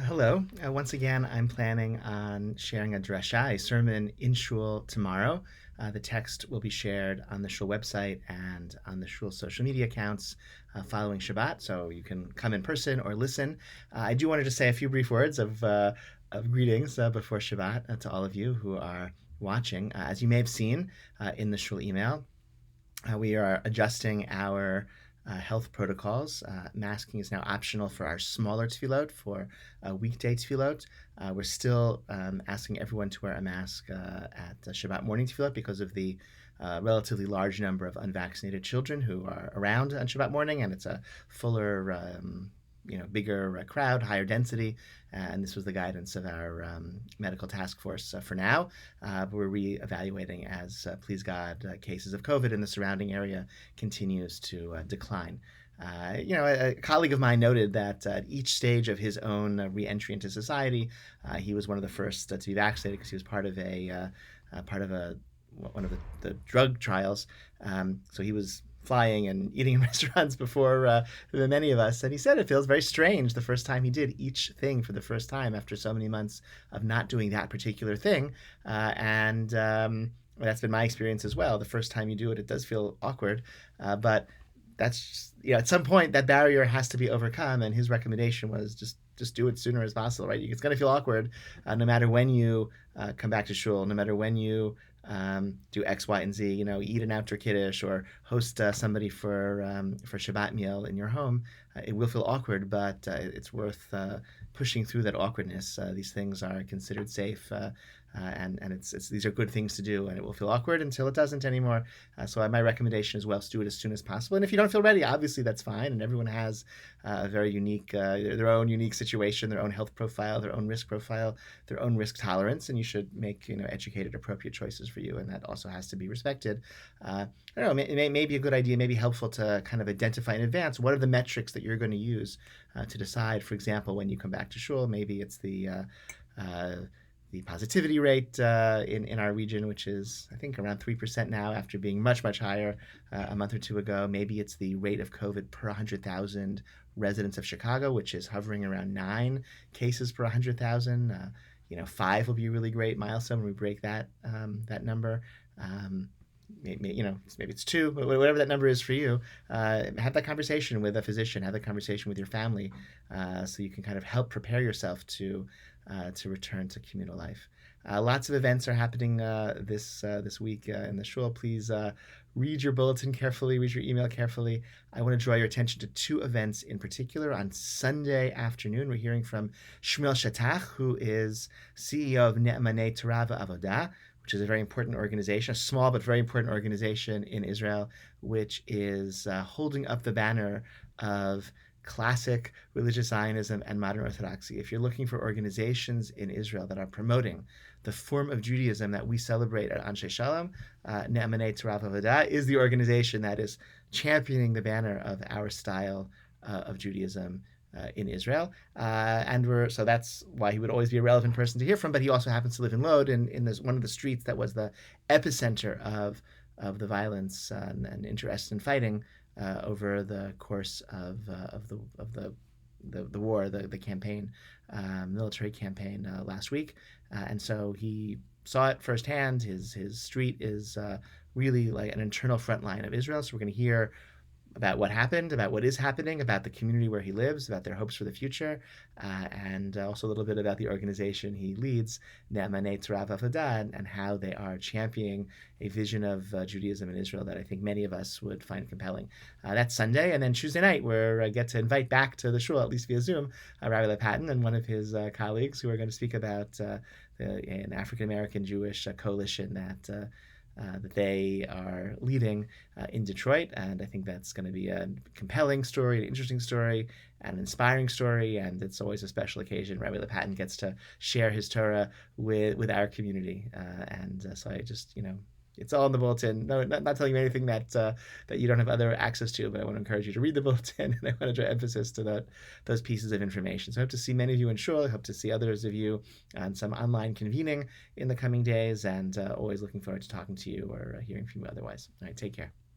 Hello. Once again, I'm planning on sharing a drasha, a sermon in shul tomorrow. The text will be shared on the shul website and on the shul social media accounts following Shabbat, so you can come in person or listen. I do want to just say a few brief words of greetings before Shabbat to all of you who are watching. As you may have seen in the shul email, we are adjusting our health protocols. Masking is now optional for our smaller tefillot, for weekday tefillot. We're still asking everyone to wear a mask at Shabbat morning tefillot because of the relatively large number of unvaccinated children who are around on Shabbat morning, and it's a fuller, bigger crowd, higher density, and this was the guidance of our medical task force for now. We're re-evaluating as, please God, cases of COVID in the surrounding area continues to decline. A colleague of mine noted that at each stage of his own re-entry into society, he was one of the first to be vaccinated because he was part of one of the drug trials. So he was flying and eating in restaurants before many of us. And he said it feels very strange the first time he did each thing for the first time after so many months of not doing that particular thing. And that's been my experience as well. The first time you do it, it does feel awkward. But that's, at some point that barrier has to be overcome. And his recommendation was just do it sooner as possible, right? It's going to feel awkward no matter when you come back to shul, no matter when you do X, Y, and Z. Eat an outdoor kiddush or host somebody for Shabbat meal in your home. It will feel awkward, but it's worth pushing through that awkwardness. These things are considered safe, and these are good things to do, and it will feel awkward until it doesn't anymore. So my recommendation is, well, do it as soon as possible. And if you don't feel ready, obviously that's fine. And everyone has a very unique, their own unique situation, their own health profile, their own risk profile, their own risk tolerance, and you should make educated, appropriate choices for you, and that also has to be respected. I don't know, it may be a good idea, maybe helpful to kind of identify in advance what are the metrics that you're going to use to decide. For example, when you come back to shul, maybe it's the positivity rate in our region, which is, I think, around 3% now after being much, much higher a month or two ago. Maybe it's the rate of COVID per 100,000 residents of Chicago, which is hovering around 9 cases per 100,000. 5 will be a really great milestone when we break that number. Maybe it's 2, but whatever that number is for you. Have that conversation with a physician, have that conversation with your family, so you can kind of help prepare yourself to return to communal life. Lots of events are happening this week in the shul. Please read your bulletin carefully, read your email carefully. I want to draw your attention to 2 events in particular. On Sunday afternoon, we're hearing from Shmuel Shatach, who is CEO of Ne'emanei Torah Avodah, which is a very important organization, a small but very important organization in Israel, which is holding up the banner of classic religious Zionism and modern Orthodoxy. If you're looking for organizations in Israel that are promoting the form of Judaism that we celebrate at Anshe Shalom, Ne'emanei Torah Avodah is the organization that is championing the banner of our style of Judaism in Israel, so that's why he would always be a relevant person to hear from. But he also happens to live in Lod, in this one of the streets that was the epicenter of the violence and interest in fighting over the course of the war, the campaign, military campaign last week, and so he saw it firsthand. His street is really like an internal front line of Israel. So we're going to hear about what happened, about what is happening, about the community where he lives, about their hopes for the future, and also a little bit about the organization he leads, Ne'emanei Torah Avodah, and how they are championing a vision of Judaism in Israel that I think many of us would find compelling. That's Sunday, and then Tuesday night, where I get to invite back to the shul, at least via Zoom, Rabbi Patton and one of his colleagues who are going to speak about an African-American Jewish coalition that they are leading in Detroit. And I think that's going to be a compelling story, an interesting story, an inspiring story, and it's always a special occasion. Rabbi Patton gets to share his Torah with our community. So I just, it's all in the bulletin. No, not telling you anything that you don't have other access to, but I want to encourage you to read the bulletin, and I want to draw emphasis to those pieces of information. So I hope to see many of you in shul. I hope to see others of you on some online convening in the coming days, and always looking forward to talking to you or hearing from you otherwise. All right, take care.